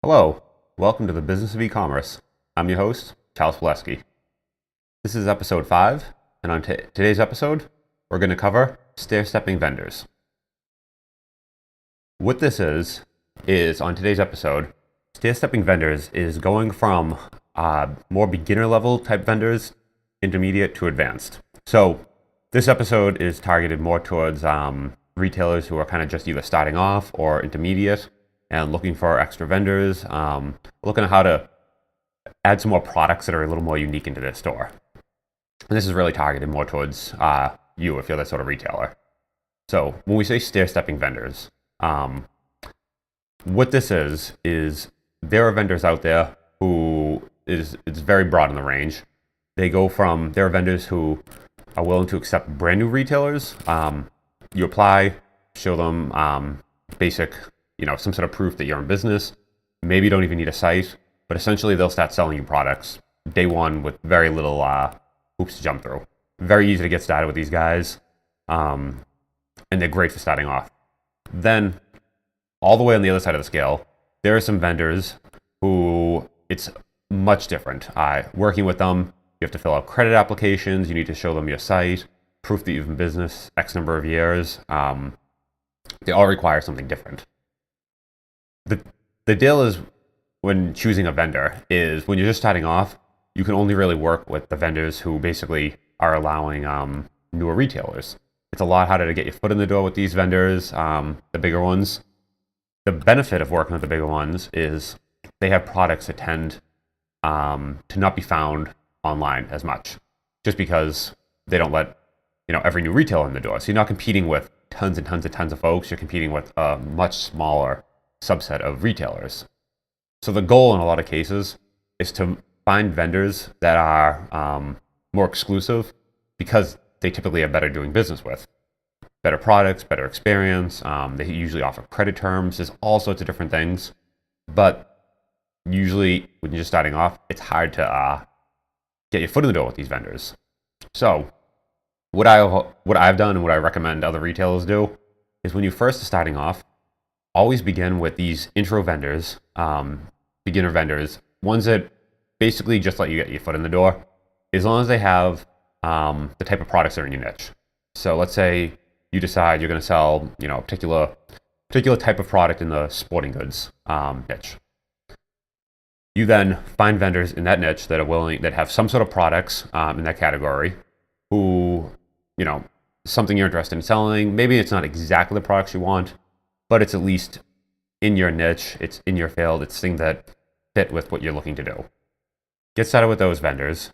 Hello, welcome to the Business of E-commerce. I'm your host, Charles Pileski. This is episode 5, and on today's episode, we're going to cover Stairstepping Vendors. What this is on today's episode, Stairstepping Vendors is going from more beginner level type vendors, intermediate to advanced. So this episode is targeted more towards retailers who are kind of just either starting off or intermediate and looking for extra vendors, looking at how to add some more products that are a little more unique into their store. And this is really targeted more towards you if you're that sort of retailer. So when we say stair-stepping vendors, what this is there are vendors out there who it's very broad in the range. There are vendors who are willing to accept brand new retailers. You apply, show them basic, some sort of proof that you're in business. Maybe you don't even need a site, but essentially they'll start selling you products day one with very little hoops to jump through. Very easy to get started with these guys, and they're great for starting off. Then, all the way on the other side of the scale, there are some vendors who it's much different. Working with them, you have to fill out credit applications, you need to show them your site, proof that you've been in business X number of years. They all require something different. The deal is, when choosing a vendor, is when you're just starting off, you can only really work with the vendors who basically are allowing newer retailers. It's a lot harder to get your foot in the door with these vendors, the bigger ones. The benefit of working with the bigger ones is they have products that tend to not be found online as much, just because they don't let every new retailer in the door. So you're not competing with tons of folks. You're competing with a much smaller subset of retailers. So the goal in a lot of cases is to find vendors that are more exclusive, because they typically are better doing business with. Better products, better experience. They usually offer credit terms. There's all sorts of different things. But usually when you're just starting off, it's hard to get your foot in the door with these vendors. So what I've done and what I recommend other retailers do is, when you first are starting off, always begin with these intro vendors, beginner vendors, ones that basically just let you get your foot in the door, as long as they have the type of products that are in your niche. So let's say you decide you're going to sell, a particular type of product in the sporting goods niche. You then find vendors in that niche that have some sort of products in that category, who, something you're interested in selling. Maybe it's not exactly the products you want, but it's at least in your niche, it's in your field, it's things that fit with what you're looking to do. Get started with those vendors,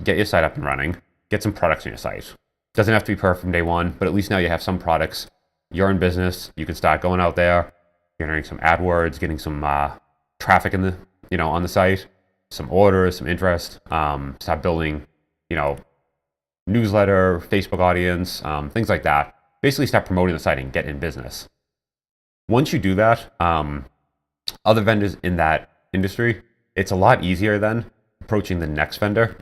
get your site up and running, get some products on your site. Doesn't have to be perfect from day one, but at least now you have some products. You're in business, you can start going out there, generating some AdWords, getting some traffic in the, on the site, some orders, some interest, start building, newsletter, Facebook audience, things like that. Basically start promoting the site and get in business. Once you do that, other vendors in that industry, it's a lot easier than approaching the next vendor.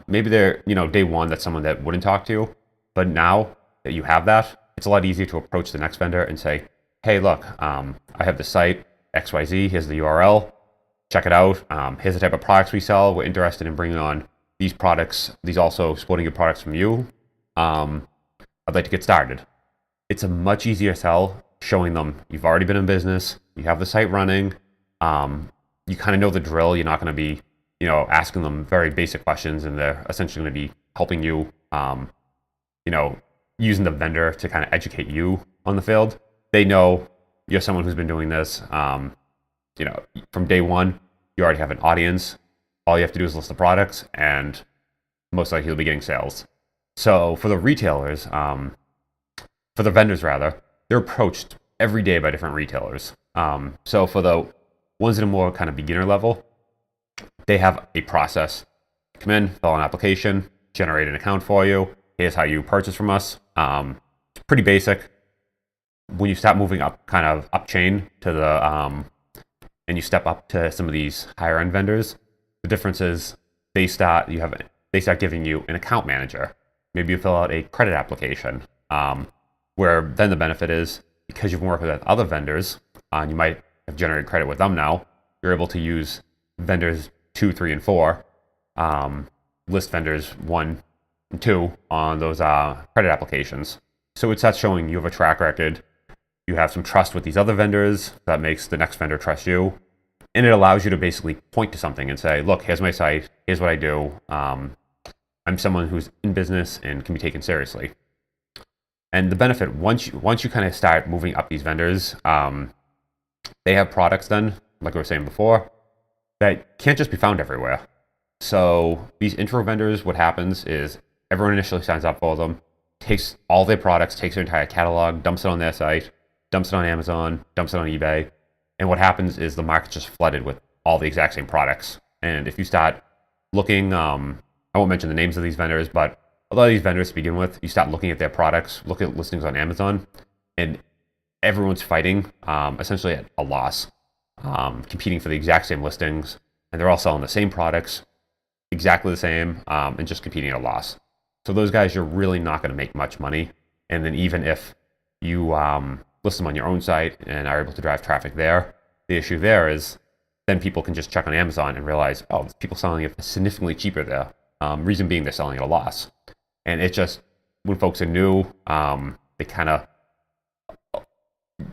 Maybe they're, day one, that's someone that wouldn't talk to you. But now that you have that, it's a lot easier to approach the next vendor and say, hey, look, I have the site XYZ, here's the URL, check it out. Here's the type of products we sell. We're interested in bringing on these products, these also sporting good products from you. I'd like to get started. It's a much easier sell, showing them you've already been in business, you have the site running, you kind of know the drill. You're not going to be, asking them very basic questions, and they're essentially going to be helping you, using the vendor to kind of educate you on the field. They know you're someone who's been doing this, from day one. You already have an audience. All you have to do is list the products, and most likely you'll be getting sales. So for the retailers, for the vendors rather, they're approached every day by different retailers. So for the ones that are more kind of beginner level, they have a process. Come in, fill out an application, generate an account for you. Here's how you purchase from us. It's pretty basic. When you start moving up, kind of up chain to the, and you step up to some of these higher end vendors, the difference is they start giving you an account manager. Maybe you fill out a credit application, where then the benefit is, because you've been working with other vendors, and you might have generated credit with them now, you're able to use vendors 2, 3, and 4, list vendors 1 and 2 on those credit applications. So it starts showing you have a track record, you have some trust with these other vendors, that makes the next vendor trust you, and it allows you to basically point to something and say, look, here's my site, here's what I do, I'm someone who's in business and can be taken seriously. And the benefit, once you kind of start moving up these vendors, they have products then, like I was saying before, that can't just be found everywhere. So these intro vendors, what happens is everyone initially signs up for them, takes all their products, takes their entire catalog, dumps it on their site, dumps it on Amazon, dumps it on eBay. And what happens is the market's just flooded with all the exact same products. And if you start looking, I won't mention the names of these vendors, but a lot of these vendors to begin with, you start looking at their products, look at listings on Amazon, and everyone's fighting essentially at a loss, competing for the exact same listings, and they're all selling the same products, exactly the same, and just competing at a loss. So those guys, you're really not going to make much money. And then even if you list them on your own site and are able to drive traffic there, the issue there is then people can just check on Amazon and realize, oh, there's people selling it significantly cheaper there. Reason being they're selling at a loss. And it just, when folks are new, they kind of,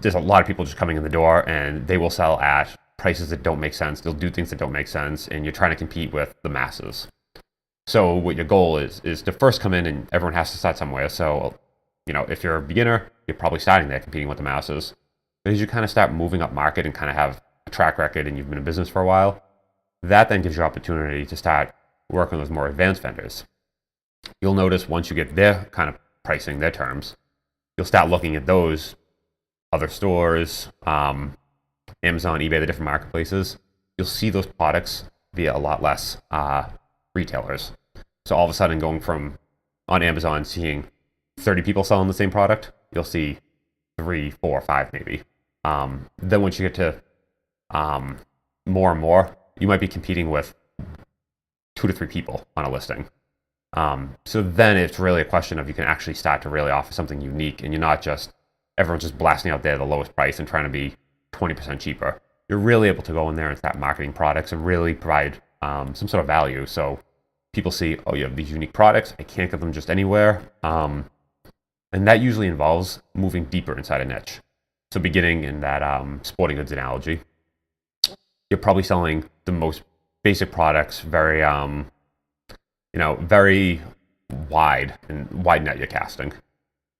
there's a lot of people just coming in the door and they will sell at prices that don't make sense. They'll do things that don't make sense, and you're trying to compete with the masses. So what your goal is to first come in, and everyone has to start somewhere. So, if you're a beginner, you're probably starting there competing with the masses. But as you kind of start moving up market and kind of have a track record and you've been in business for a while, that then gives you opportunity to start working with more advanced vendors. You'll notice once you get their kind of pricing, their terms, you'll start looking at those other stores, Amazon, eBay, the different marketplaces. You'll see those products via a lot less retailers. So all of a sudden going from on Amazon seeing 30 people selling the same product, you'll see 3, 4, 5 maybe. Then once you get to more and more, you might be competing with 2 to 3 people on a listing. So then it's really a question of you can actually start to really offer something unique, and you're not just everyone's just blasting out there the lowest price and trying to be 20% cheaper. You're really able to go in there and start marketing products and really provide some sort of value. So people see, oh, you have these unique products, I can't get them just anywhere. And that usually involves moving deeper inside a niche. So beginning in that sporting goods analogy, you're probably selling the most basic products, very very wide net you're casting.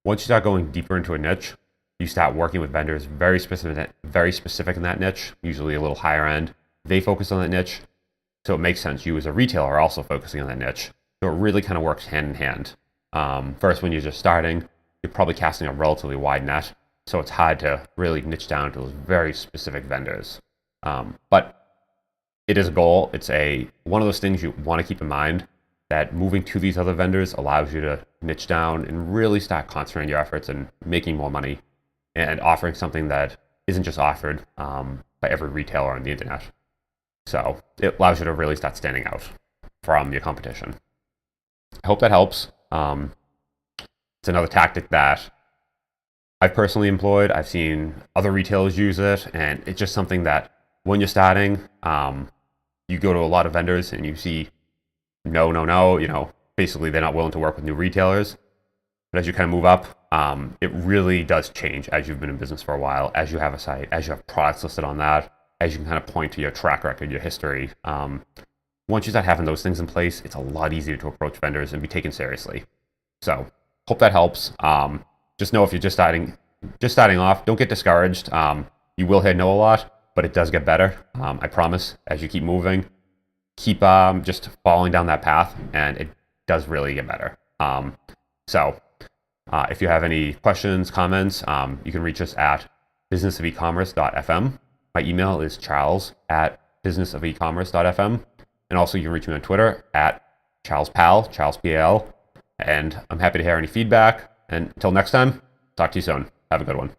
Once you start going deeper into a niche, you start working with vendors very specific in that niche, usually a little higher end. They focus on that niche, so it makes sense. You as a retailer are also focusing on that niche. So it really kind of works hand in hand. First, when you're just starting, you're probably casting a relatively wide net, so it's hard to really niche down to those very specific vendors. But it is a goal. It's one of those things you want to keep in mind, that moving to these other vendors allows you to niche down and really start concentrating your efforts and making more money and offering something that isn't just offered by every retailer on the internet. So it allows you to really start standing out from your competition. I hope that helps. It's another tactic that I've personally employed. I've seen other retailers use it, and it's just something that when you're starting, you go to a lot of vendors and you see no, basically they're not willing to work with new retailers. But as you kind of move up, it really does change as you've been in business for a while, as you have a site, as you have products listed on that, as you can kind of point to your track record, your history. Once you start having those things in place, it's a lot easier to approach vendors and be taken seriously. So hope that helps. Just know if you're just starting off, don't get discouraged. You will hear no a lot, but it does get better. I promise, as you keep moving, keep just following down that path, and it does really get better. So if you have any questions, comments, you can reach us at businessofecommerce.fm. My email is charles@businessofecommerce.fm. And also you can reach me on Twitter at CharlesPal, Charles PAL. And I'm happy to hear any feedback. And until next time, talk to you soon. Have a good one.